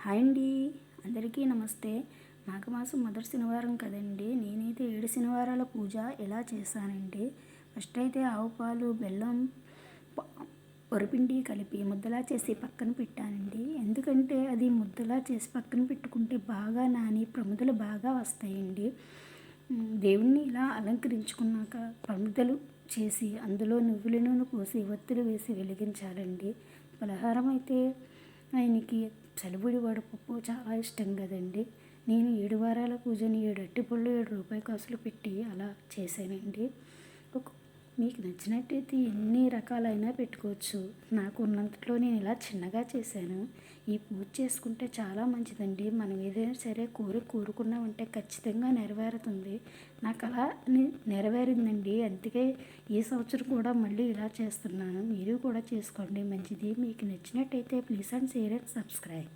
Hi అండి, అందరికీ నమస్తే. మాఘమాసం మొదటి శనివారం కదండి. నేనైతే 7 శనివారాల పూజ ఎలా చేశానండి. ఫస్ట్ అయితే ఆవు పాలు, బెల్లం, వరిపిండి కలిపి ముద్దలా చేసి పక్కన పెట్టానండి. ఎందుకంటే అది ముద్దలా చేసి పక్కన పెట్టుకుంటే బాగా నాని ప్రమిదలు బాగా వస్తాయండి. దేవుణ్ణి ఇలా అలంకరించుకున్నాక ప్రమిదలు చేసి అందులో నువ్వుల నూనె పోసి ఒత్తులు వేసి వెలిగించాలండి. పలహారం అయితే ఆయనకి చలిబుడి వడపప్పు చాలా ఇష్టం కదండి. నేను 7 వారాల పూజని 7 అరటిపళ్ళు 7 రూపాయి కాసులు పెట్టి అలా చేశానండి. మీకు నచ్చినట్టయితే ఎన్ని రకాలైనా పెట్టుకోవచ్చు. నాకు ఉన్నంతలో నేను ఇలా చిన్నగా చేశాను. ఈ పూజ చేసుకుంటే చాలా మంచిదండి. మనం ఏదైనా సరే కోరుకున్నామంటే ఖచ్చితంగా నెరవేరుతుంది. నాకు అలా నెరవేరిందండి. అందుకే ఈ సంవత్సరం కూడా మళ్ళీ ఇలా చేస్తున్నాను. మీరు కూడా చేసుకోండి, మంచిది. మీకు నచ్చినట్టయితే please and share and subscribe.